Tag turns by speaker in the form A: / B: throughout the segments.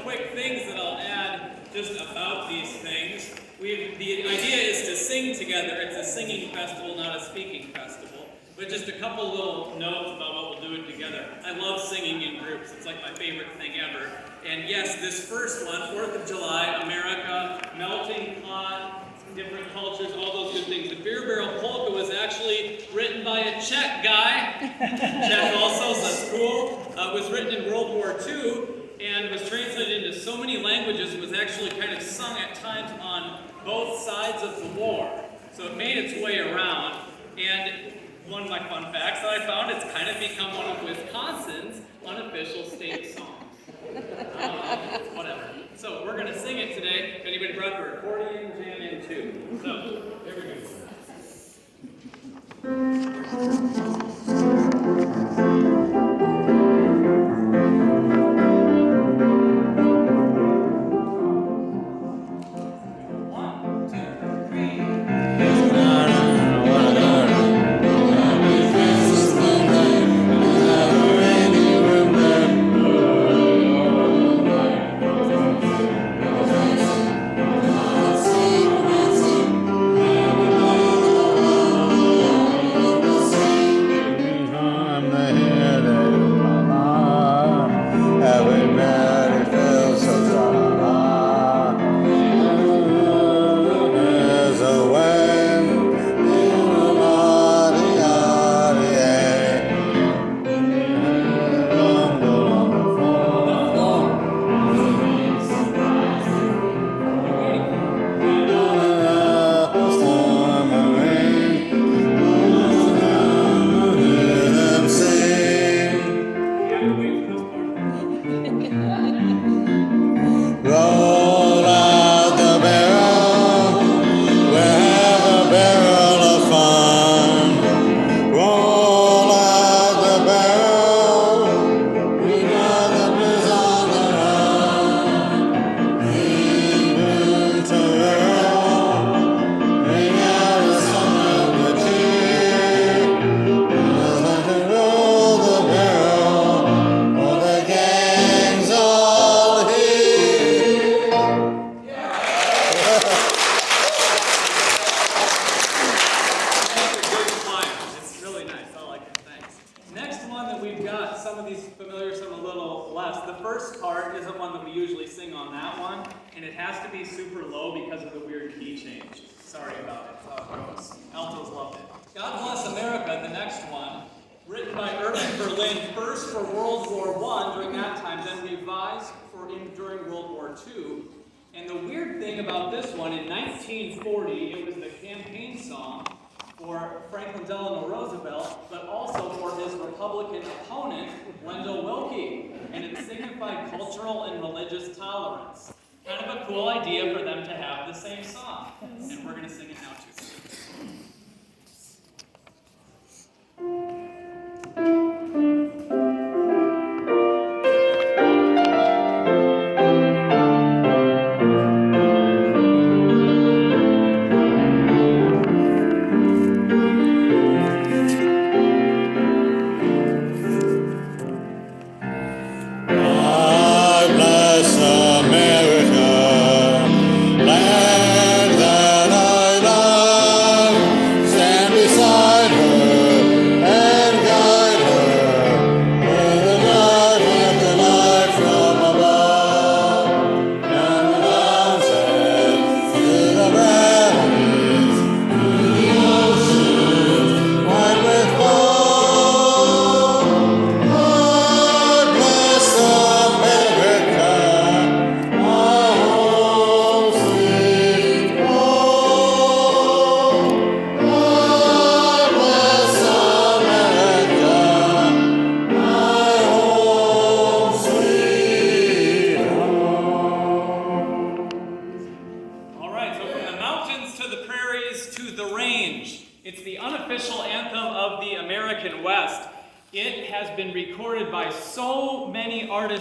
A: quick things that I'll add just about these things. The idea is to sing together. It's a singing festival, not a speaking festival. But just a couple little notes about what we'll do it together. I love singing in groups. It's like my favorite thing ever. And yes, this first one, 4th of July, America, melting pot, different cultures, all those good things. The Beer Barrel Polka was actually written by a Czech guy. Czech also, so that's cool. It was written in World War II and was translated into so many languages and was actually kind of sung at times on both sides of the war. So it made its way around. And one of my fun facts that I found, it's kind of become one of Wisconsin's unofficial state songs. Whatever. So we're going to sing it today. If anybody brought their accordion, jam in too. So, here we go. And the weird thing about this one, in 1940, it was the campaign song for Franklin Delano Roosevelt, but also for his Republican opponent, Wendell Willkie. And it signified cultural and religious tolerance. Kind of a cool idea for them to have the same song. And we're going to sing it now too.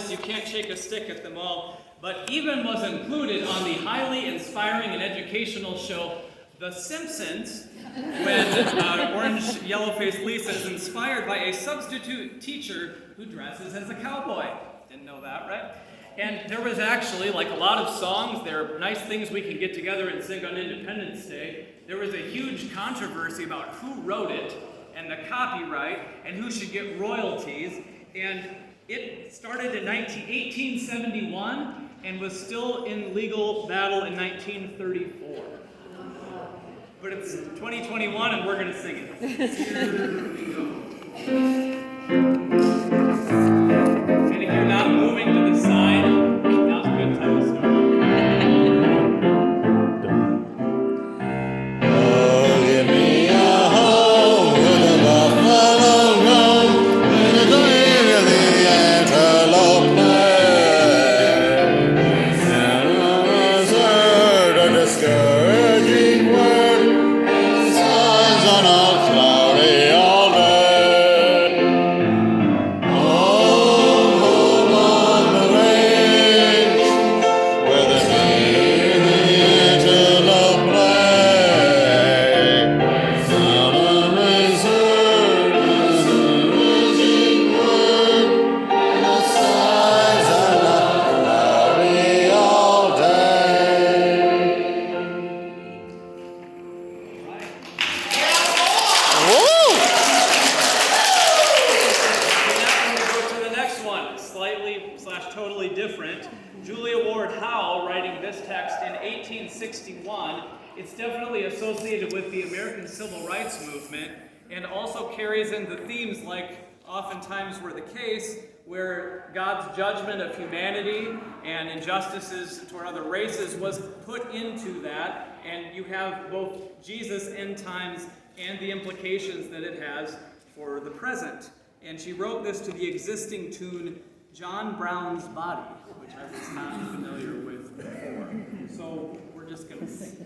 A: You can't shake a stick at them all, but even was included on the highly inspiring and educational show The Simpsons, when orange yellow-faced Lisa is inspired by a substitute teacher who dresses as a cowboy. Didn't know that, right? And there was actually, like a lot of songs, there are nice things we can get together and sing on Independence Day. There was a huge controversy about who wrote it and the copyright and who should get royalties. And it started in 1871 and was still in legal battle in 1934. But it's 2021 and we're going to sing it. Here we go. And if you're not moving to the side, now's a good time to start. It's definitely associated with the American Civil Rights Movement and also carries in the themes like oftentimes were the case where God's judgment of humanity and injustices toward other races was put into that, and you have both Jesus' end times and the implications that it has for the present. And she wrote this to the existing tune John Brown's Body, which I was not familiar with before. So we're just going to sing.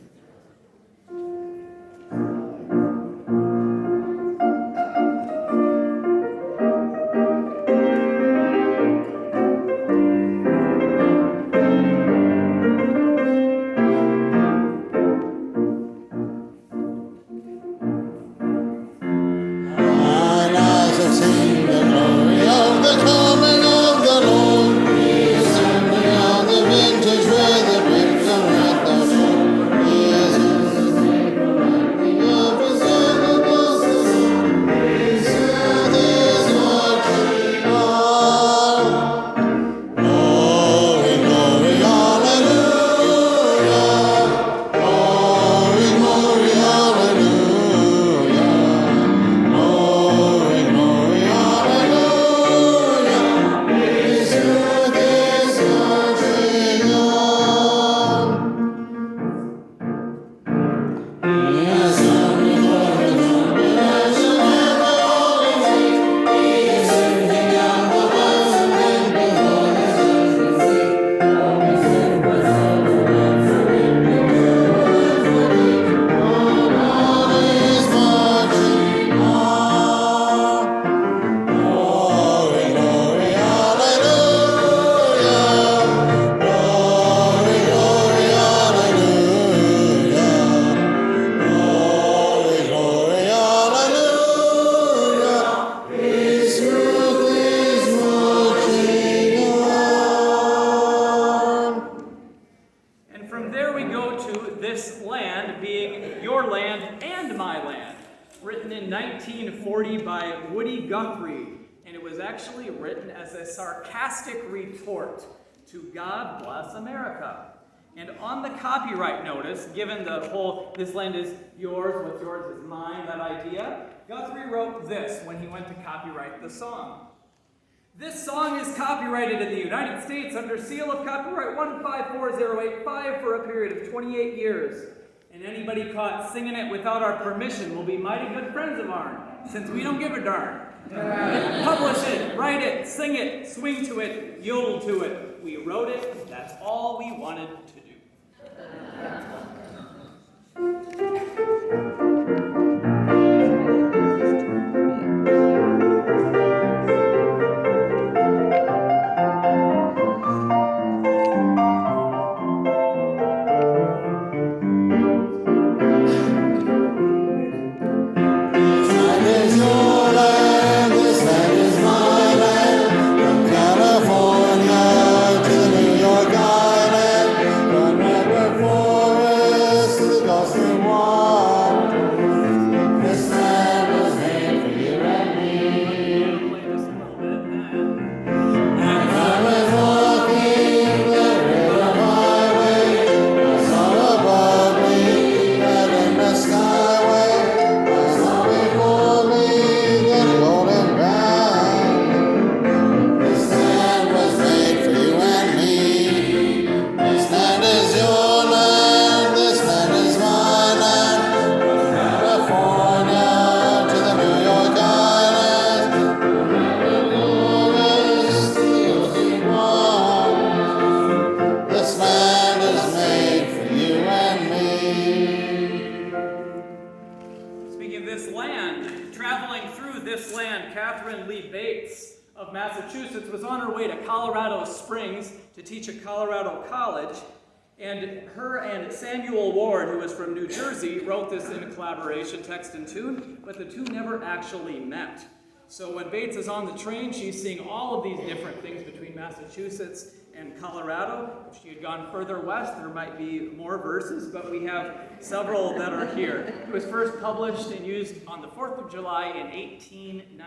A: Guthrie, and it was actually written as a sarcastic retort to God Bless America. And on the copyright notice, given the whole, this land is yours, what's yours is mine, that idea, Guthrie wrote this when he went to copyright the song. This song is copyrighted in the United States under seal of copyright 154085 for a period of 28 years. And anybody caught singing it without our permission will be mighty good friends of ours, since we don't give a darn. Publish it, write it, sing it, swing to it, yodel to it. We wrote it, that's all we wanted to do.
B: This land is my land, from California to the
A: this land, Catherine Lee Bates of Massachusetts was on her way to Colorado Springs to teach at Colorado College, and her and Samuel Ward, who was from New Jersey, wrote this in a collaboration, text and tune, but the two never actually met. So when Bates is on the train, she's seeing all of these different things between Massachusetts and Colorado. If she had gone further west, there might be more verses, but we have several that are here. It was first published and used on the 4th of July in 1895.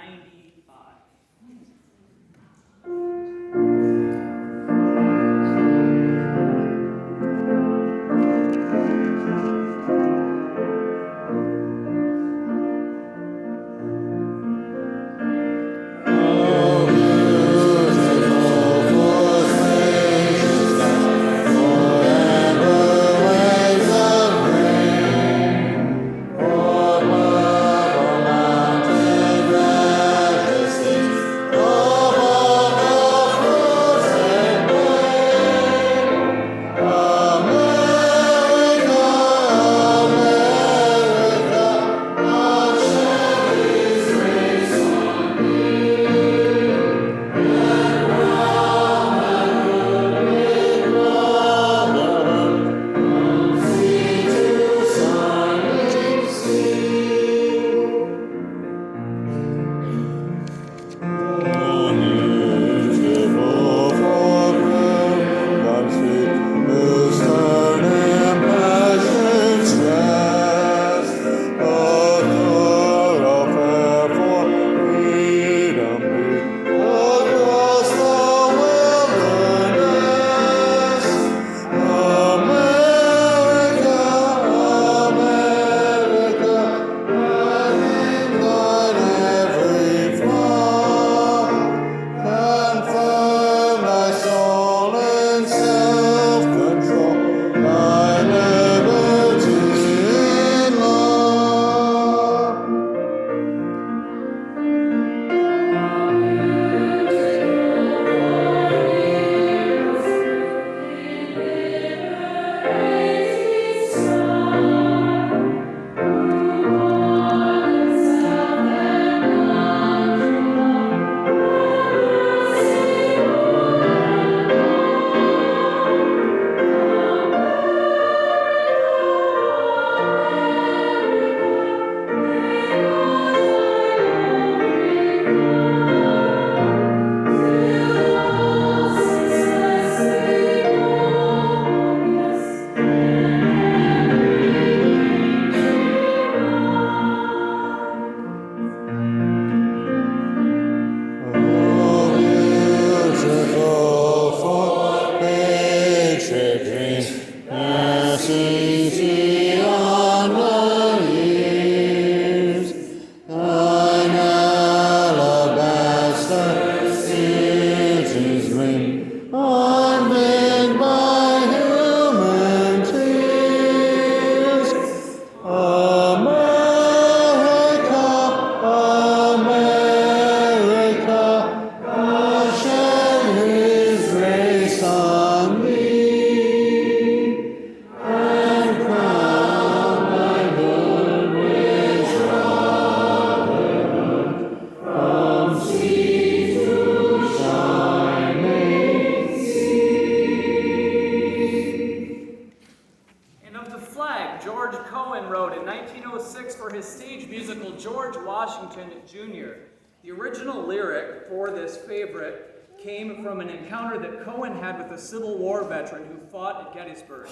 A: The original lyric for this favorite came from an encounter that Cohen had with a Civil War veteran who fought at Gettysburg.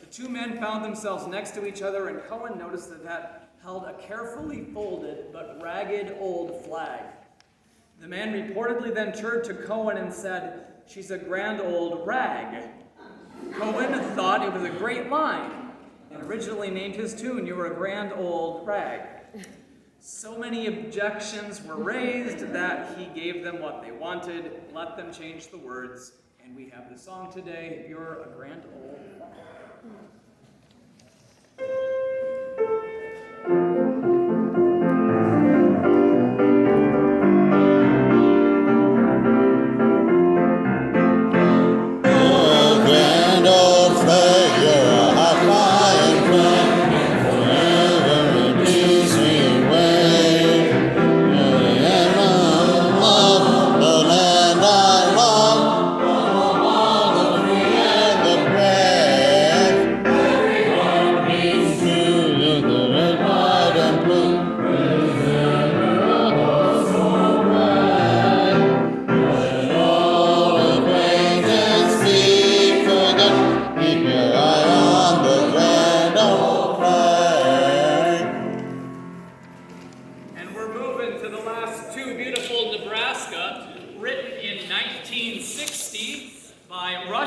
A: The two men found themselves next to each other, and Cohen noticed that held a carefully folded but ragged old flag. The man reportedly then turned to Cohen and said, "She's a grand old rag." Cohen thought it was a great line and originally named his tune, "You're a Grand Old Rag." So many objections were raised that he gave them what they wanted, let them change the words, and we have the song today, "You're a Grand Old Rag."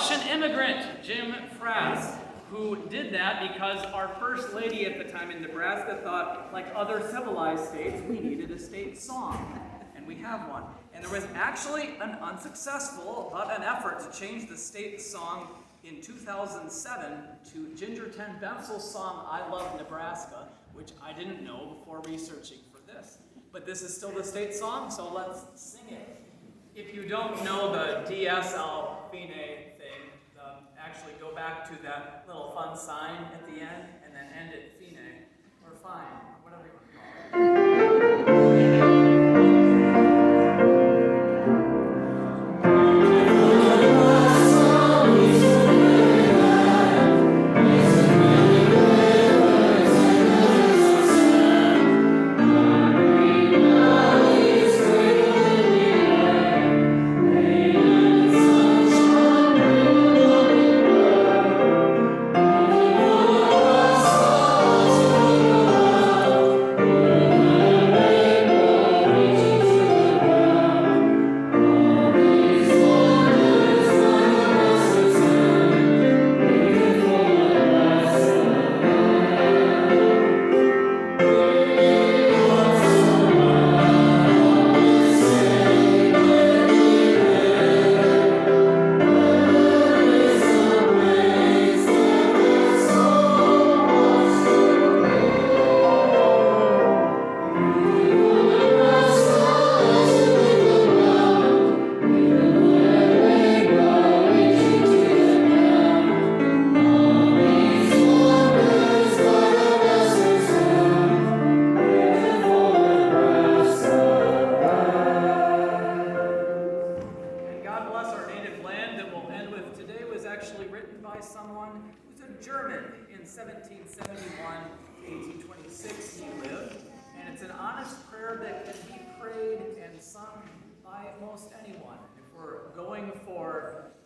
A: Russian immigrant, Jim Frass, who did that because our first lady at the time in Nebraska thought, like other civilized states, we needed a state song. And we have one. And there was actually an effort to change the state song in 2007 to Ginger Ten Bensel's song, I Love Nebraska, which I didn't know before researching for this. But this is still the state song, so let's sing it. If you don't know the DSL Fine thing, actually go back to that little fun sign at the end and then end it Fine or Fine, whatever you want to call it.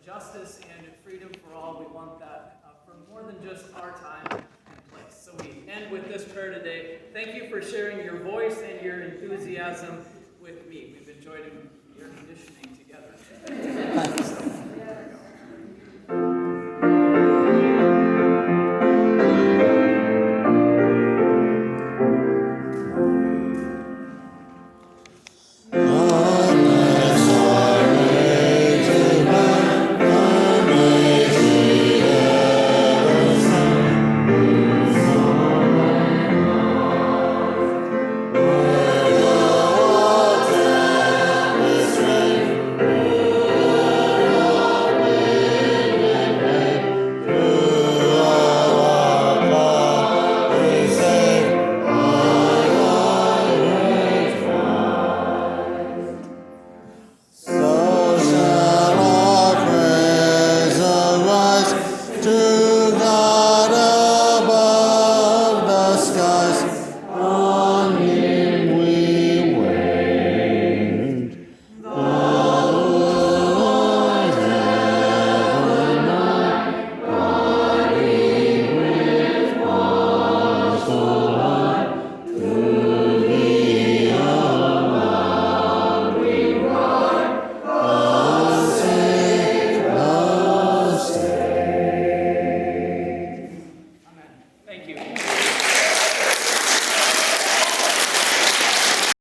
A: Justice and freedom for all. We want that for more than just our time and place. So we end with this prayer today. Thank you for sharing your voice and your enthusiasm with me. We've enjoyed air conditioning together.